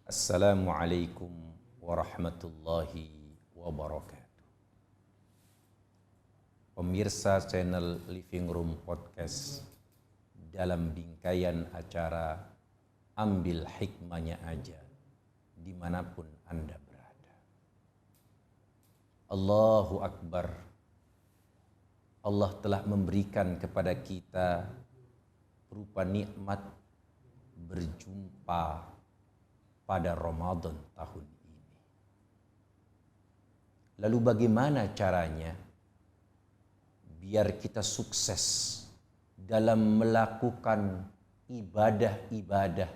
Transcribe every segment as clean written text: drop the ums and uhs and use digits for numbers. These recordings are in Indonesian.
Assalamualaikum warahmatullahi wabarakatuh. Pemirsa channel Living Room Podcast, dalam bingkaian acara Ambil Hikmahnya Aja dimanapun Anda berada. Allahu Akbar. Allah telah memberikan kepada kita berupa nikmat berjumpa pada Ramadan tahun ini. Lalu bagaimana caranya biar kita sukses dalam melakukan ibadah-ibadah,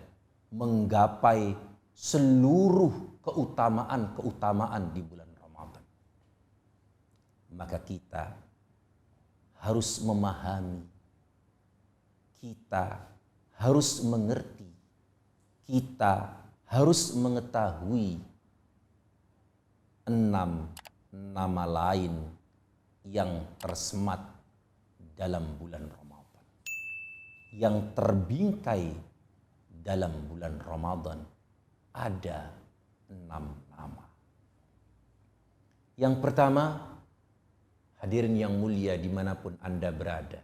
menggapai seluruh keutamaan-keutamaan di bulan Ramadan? Maka kita harus memahami, kita harus mengerti, kita harus mengetahui 6 nama lain yang tersemat dalam bulan Ramadan, yang terbingkai dalam bulan Ramadan. Ada 6 nama. Yang pertama, hadirin yang mulia dimanapun Anda berada,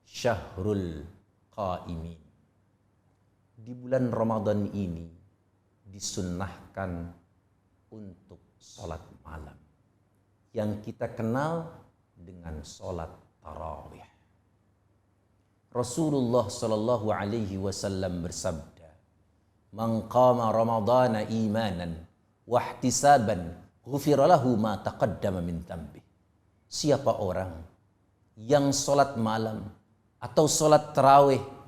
Syahrul Qaimin. Di bulan Ramadan ini disunnahkan untuk sholat malam yang kita kenal dengan sholat tarawih. Rasulullah Shallallahu Alaihi Wasallam bersabda, "Man qama Ramadana imanan wahtisaban, ghufira lahu ma taqaddama min dhanbi." Siapa orang yang sholat malam atau sholat tarawih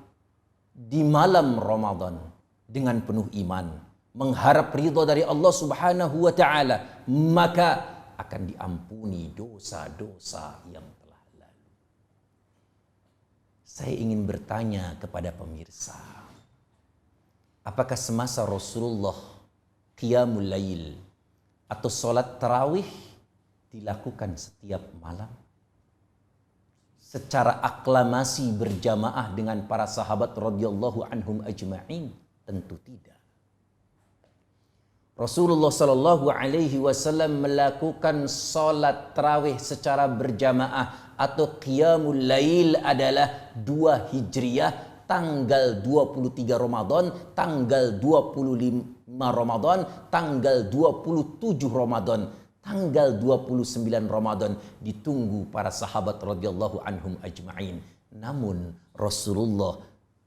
di malam Ramadan dengan penuh iman, mengharap ridha dari Allah Subhanahu wa taala, maka akan diampuni dosa-dosa yang telah lalu. Saya ingin bertanya kepada pemirsa, apakah semasa Rasulullah qiyamul lail atau salat tarawih dilakukan setiap malam secara aklamasi berjamaah dengan para sahabat radhiyallahu anhum ajma'in? Tentu tidak. Rasulullah sallallahu alaihi wasallam melakukan salat tarawih secara berjamaah atau qiyamul lail adalah 2 Hijriah, tanggal 23 Ramadan, tanggal 25 Ramadan, tanggal 27 Ramadan, tanggal 29 Ramadan. Ditunggu para sahabat radhiyallahu anhum ajma'in. Namun Rasulullah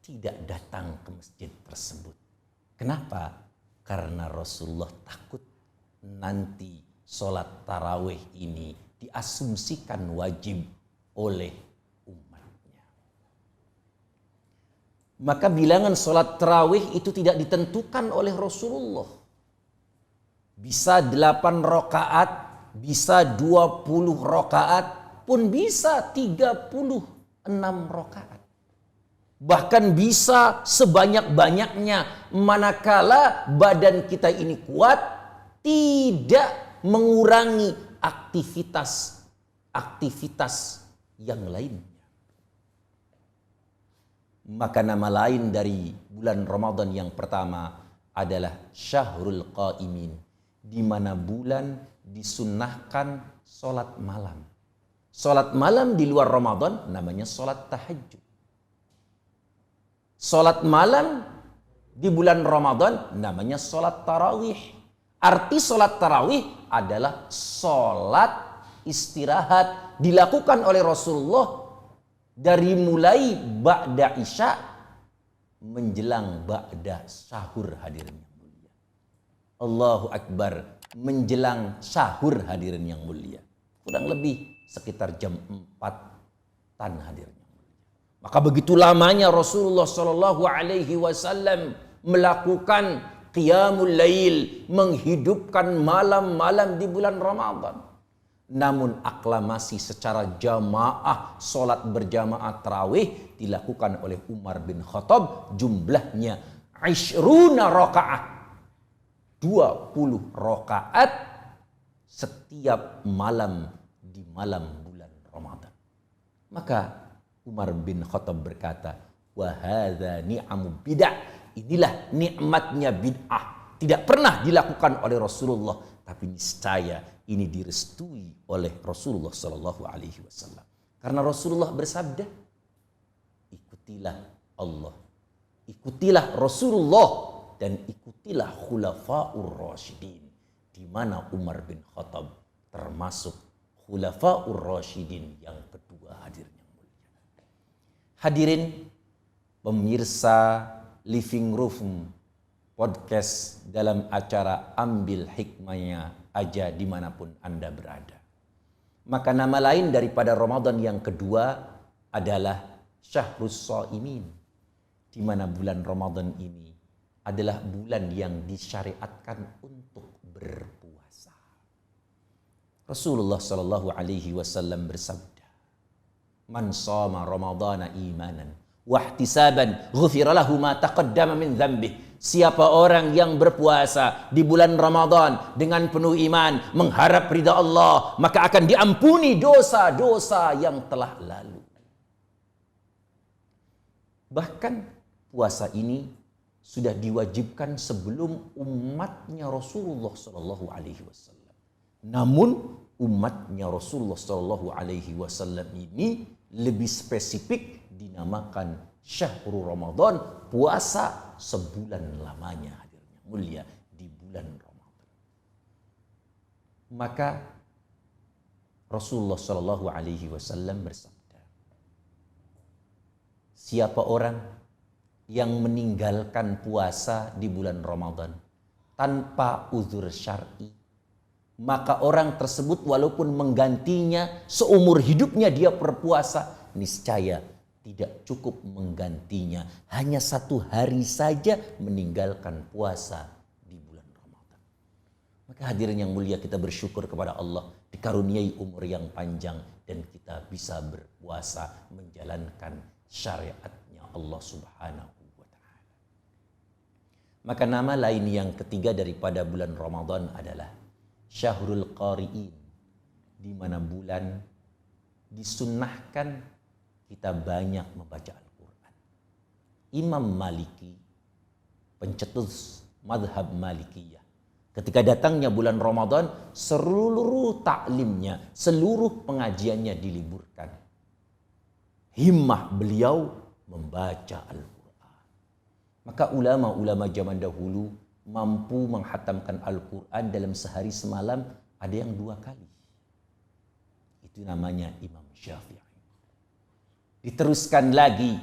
tidak datang ke masjid tersebut. Kenapa? Karena Rasulullah takut nanti sholat tarawih ini diasumsikan wajib oleh umatnya. Maka bilangan sholat tarawih itu tidak ditentukan oleh Rasulullah. Bisa 8 rakaat, bisa 20 rakaat, pun bisa 36 rakaat. Bahkan bisa sebanyak-banyaknya, manakala badan kita ini kuat, tidak mengurangi aktivitas yang lainnya. Maka nama lain dari bulan Ramadan yang pertama adalah Syahrul Qaimin, di mana bulan disunnahkan sholat malam. Sholat malam di luar Ramadan namanya sholat tahajud. Sholat malam di bulan Ramadan namanya sholat tarawih. Arti sholat tarawih adalah sholat istirahat, dilakukan oleh Rasulullah dari mulai ba'da isya menjelang ba'da sahur, hadirin yang mulia. Allahu Akbar, menjelang sahur, hadirin yang mulia. Kurang lebih sekitar jam 4-an, hadirin. Maka begitu lamanya Rasulullah Shallallahu Alaihi Wasallam melakukan qiyamul lail, menghidupkan malam-malam di bulan Ramadan. Namun aklamasi secara jamaah, solat berjamaah tarawih dilakukan oleh Umar bin Khattab, jumlahnya 20 rakaat, 20 rakaat setiap malam di malam bulan Ramadan. Maka Umar bin Khattab berkata, "Wa hadza ni'amu bid'ah." inilah nikmatnya bid'ah. Tidak pernah dilakukan oleh Rasulullah, tapi niscaya ini direstui oleh Rasulullah Sallallahu Alaihi Wasallam. Karena Rasulullah bersabda, ikutilah Allah, ikutilah Rasulullah, dan ikutilah khulafaur rasyidin, di mana Umar bin Khattab termasuk khulafaur rasyidin yang kedua. Hadirin pemirsa Living Room Podcast dalam acara Ambil Hikmahnya Aja dimanapun Anda berada. Maka nama lain daripada Ramadan yang kedua adalah Syahrus Shaimin, di mana bulan Ramadan ini adalah bulan yang disyariatkan untuk berpuasa. Rasulullah Shallallahu Alaihi Wasallam bersabda, "Man shoma Ramadana imanan wahtisaban ghufira lahu ma taqaddama min dzambih." Siapa orang yang berpuasa di bulan Ramadan dengan penuh iman, mengharap ridha Allah, maka akan diampuni dosa-dosa yang telah lalu. Bahkan puasa ini sudah diwajibkan sebelum umatnya Rasulullah Sallallahu Alaihi Wasallam. Namun umatnya Rasulullah Sallallahu Alaihi Wasallam ini lebih spesifik dinamakan Syahrul Ramadan, puasa sebulan lamanya, hadirnya mulia di bulan Ramadan. Maka Rasulullah Sallallahu Alaihi Wasallam bersabda, siapa orang yang meninggalkan puasa di bulan Ramadan tanpa uzur syar'i, maka orang tersebut walaupun menggantinya seumur hidupnya dia berpuasa, niscaya tidak cukup menggantinya hanya 1 hari saja meninggalkan puasa di bulan Ramadan. Maka hadirin yang mulia, kita bersyukur kepada Allah dikaruniai umur yang panjang dan kita bisa berpuasa menjalankan syariatnya Allah Subhanahu wa Ta'ala. Maka nama lain yang ketiga daripada bulan Ramadan adalah Syahrul Qari'in, di mana bulan disunnahkan kita banyak membaca Al-Quran. Imam Maliki, pencetus madhab Malikiyah, ketika datangnya bulan Ramadan, seluruh taklimnya, seluruh pengajiannya diliburkan. Himmah beliau membaca Al-Quran. Maka ulama-ulama zaman dahulu mampu menghatamkan Al-Quran dalam sehari semalam, ada yang 2 kali. Itu namanya Imam Syafi'i. Diteruskan lagi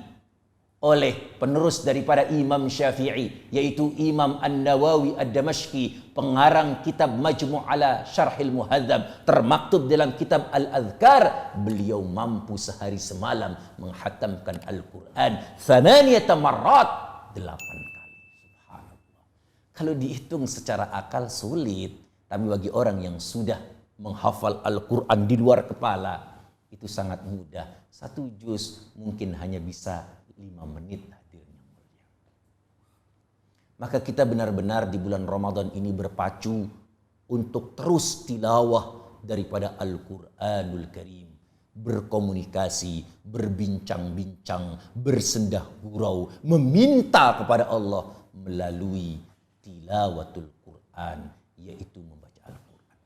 oleh penerus daripada Imam Syafi'i, yaitu Imam An-Nawawi Ad-Damashqi, pengarang kitab Majmu' ala Syarhil Muhadzab, termaktub dalam kitab Al-Adhkar. Beliau mampu sehari semalam menghatamkan Al-Quran 8 marrat, 8 kali. Subhanallah. Kalau dihitung secara akal sulit, tapi bagi orang yang sudah menghafal Al-Quran di luar kepala, itu sangat mudah. 1 juz mungkin hanya bisa 5 menit, hadirnya mulia. Maka kita benar-benar di bulan Ramadan ini berpacu untuk terus tilawah daripada Al-Quranul Karim, berkomunikasi, berbincang-bincang, bersendah gurau, meminta kepada Allah melalui tilawatul Quran, yaitu membaca Al-Quran.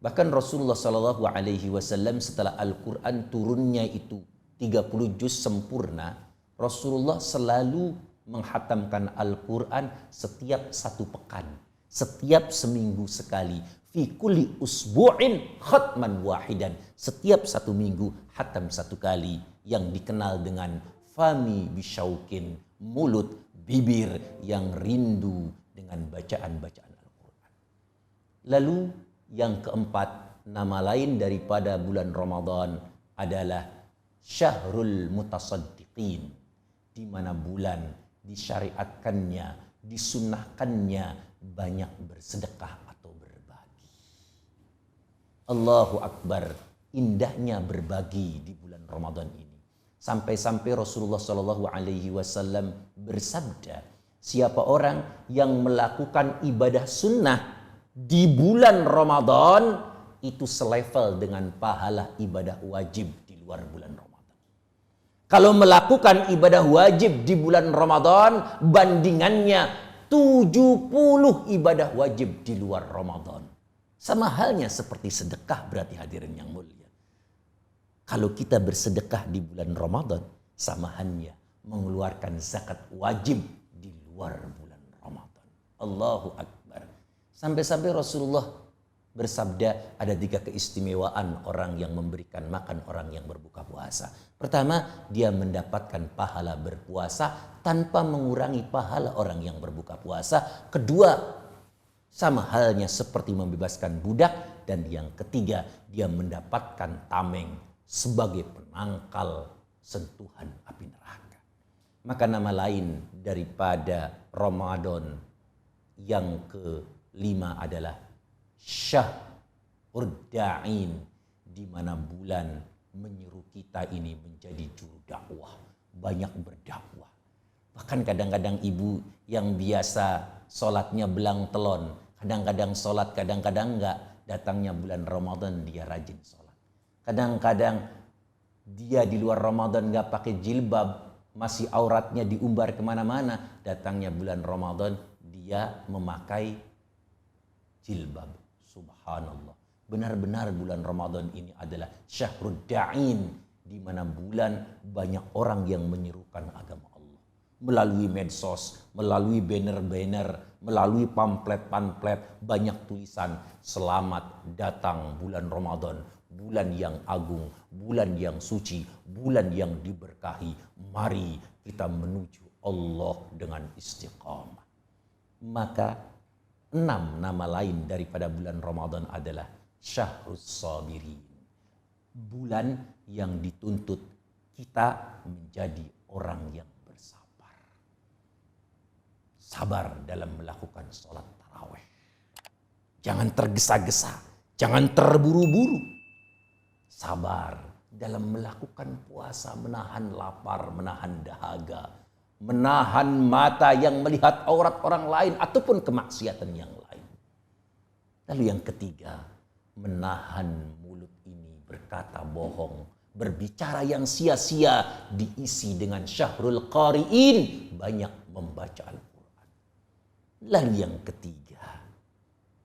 Bahkan Rasulullah Sallallahu Alaihi Wasallam setelah Al-Quran turunnya itu 30 juz sempurna, Rasulullah selalu menghatamkan Al-Quran setiap 1 pekan, setiap seminggu sekali. Fi kulli usbu'in khatman wahidan, setiap 1 minggu hatam 1 kali, yang dikenal dengan fami bisyaukin, mulut bibir yang rindu dengan bacaan-bacaan Al-Quran. Lalu yang keempat, nama lain daripada bulan Ramadan adalah Syahrul Mutasaddiqin, di mana bulan disyariatkannya, disunnahkannya banyak bersedekah atau berbagi. Allahu Akbar, indahnya berbagi di bulan Ramadan ini. Sampai-sampai Rasulullah Shallallahu Alaihi Wasallam bersabda, siapa orang yang melakukan ibadah sunnah di bulan Ramadan, itu selevel dengan pahala ibadah wajib di luar bulan Ramadan. Kalau melakukan ibadah wajib di bulan Ramadan, bandingannya 70 ibadah wajib di luar Ramadan. Sama halnya seperti sedekah berarti hadirin yang mulia. Kalau kita bersedekah di bulan Ramadan, sama halnya mengeluarkan zakat wajib di luar bulan Ramadan. Allahu Akbar. Sampai-sampai Rasulullah bersabda, ada 3 keistimewaan orang yang memberikan makan orang yang berbuka puasa. Pertama, dia mendapatkan pahala berpuasa tanpa mengurangi pahala orang yang berbuka puasa. Kedua, sama halnya seperti membebaskan budak. Dan yang ketiga, dia mendapatkan tameng sebagai penangkal sentuhan api neraka. Maka nama lain daripada Ramadan yang kelima adalah Syahrud Da'in, di mana bulan menyeru kita ini menjadi juru dakwah, banyak berdakwah. Bahkan kadang-kadang ibu yang biasa sholatnya belang telon, kadang-kadang sholat, kadang-kadang enggak, datangnya bulan Ramadan dia rajin sholat. Kadang-kadang dia di luar Ramadan enggak pakai jilbab, masih auratnya diumbar kemana-mana, datangnya bulan Ramadan dia memakai jilbab. Subhanallah. Benar-benar bulan Ramadan ini adalah Syahrud Da'in, di mana bulan banyak orang yang menyerukan agama Allah. Melalui medsos, melalui banner-banner, melalui pamflet-pamflet, banyak tulisan, selamat datang bulan Ramadan, bulan yang agung, bulan yang suci, bulan yang diberkahi. Mari kita menuju Allah dengan istiqamah. Maka 6 nama lain daripada bulan Ramadan adalah Syahrus Sabirin. Bulan yang dituntut kita menjadi orang yang bersabar. Sabar dalam melakukan sholat tarawih. Jangan tergesa-gesa, jangan terburu-buru. Sabar dalam melakukan puasa, menahan lapar, menahan dahaga, menahan mata yang melihat aurat orang lain ataupun kemaksiatan yang lain. Lalu yang ketiga, menahan mulut ini berkata bohong, berbicara yang sia-sia, diisi dengan Syahrul Qari'in, banyak membaca Al-Quran. Lalu yang ketiga,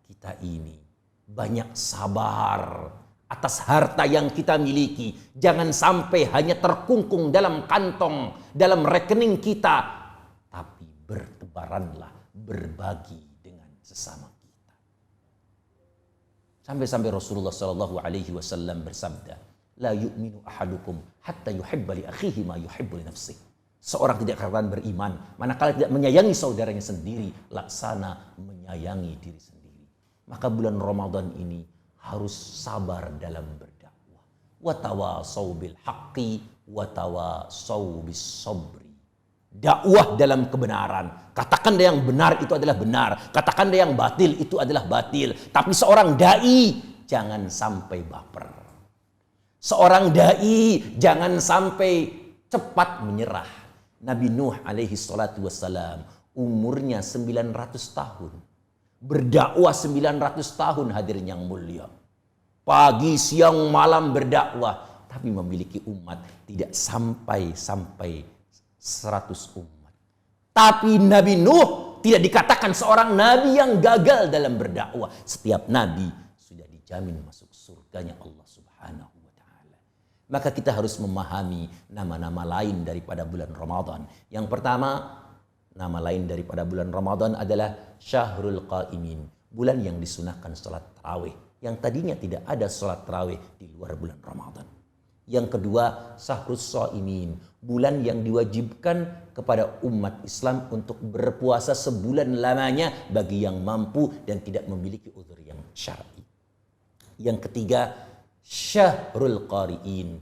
kita ini banyak sabar atas harta yang kita miliki. Jangan sampai hanya terkungkung dalam kantong, dalam rekening kita, tapi bertebaranlah, berbagi dengan sesama kita. Sampai-sampai Rasulullah SAW bersabda, la yu'minu ahadukum hatta yuhibba li akhihi ma yuhibbu li nafsihi. Seorang tidak akan beriman manakala tidak menyayangi saudaranya sendiri, laksana menyayangi diri sendiri. Maka bulan Ramadan ini harus sabar dalam berdakwah. Wa tawasau bil haqqi wa tawasau bis sabri. Dakwah dalam kebenaran. Katakan yang benar itu adalah benar, katakan yang batil itu adalah batil. Tapi seorang dai jangan sampai baper. Seorang dai jangan sampai cepat menyerah. Nabi Nuh alaihi salatu wassalam umurnya 900 tahun. Berdakwah 900 tahun hadirin yang mulia. Pagi, siang, malam berdakwah. Tapi memiliki umat tidak sampai 100 umat. Tapi Nabi Nuh tidak dikatakan seorang nabi yang gagal dalam berdakwah. Setiap nabi sudah dijamin masuk surganya Allah Subhanahu wa ta'ala. Maka kita harus memahami nama-nama lain daripada bulan Ramadan. Yang pertama, nama lain daripada bulan Ramadan adalah Syahrul Qaimin, bulan yang disunahkan sholat tarawih, yang tadinya tidak ada sholat tarawih di luar bulan Ramadan. Yang kedua, Syahrus Shaimin, bulan yang diwajibkan kepada umat Islam untuk berpuasa sebulan lamanya bagi yang mampu dan tidak memiliki uzur yang syar'i. Yang ketiga, Syahrul Qari'in,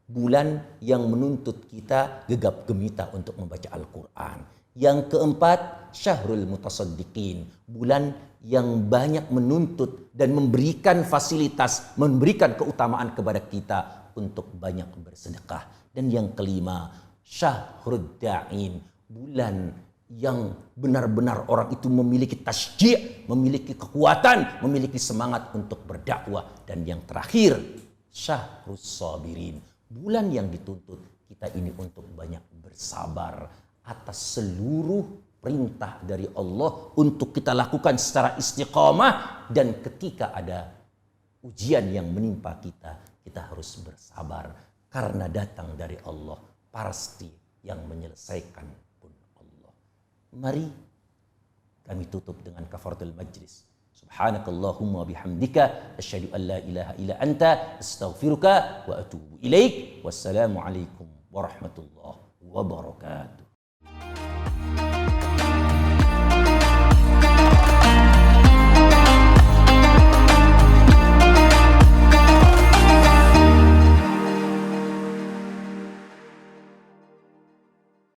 bulan yang menuntut kita gegap gemita untuk membaca Al-Quran. Yang keempat, Syahrul Mutasaddiqin, bulan yang banyak menuntut dan memberikan fasilitas, memberikan keutamaan kepada kita untuk banyak bersedekah. Dan yang kelima, Syahrud Da'in, bulan yang benar-benar orang itu memiliki tasji', memiliki kekuatan, memiliki semangat untuk berdakwah. Dan yang terakhir, Syahrus Sabirin, bulan yang dituntut kita kita ini untuk banyak bersabar atas seluruh perintah dari Allah untuk kita lakukan secara istiqamah, dan ketika ada ujian yang menimpa kita, kita harus bersabar karena datang dari Allah, pasti yang menyelesaikan pun Allah. Mari kami tutup dengan kafaratul majlis. Subhanakallahumma bihamdika asyhadu an la ilaha illa anta astaghfiruka wa atubu ilaik. Wassalamu alaikum warahmatullahi wabarakatuh.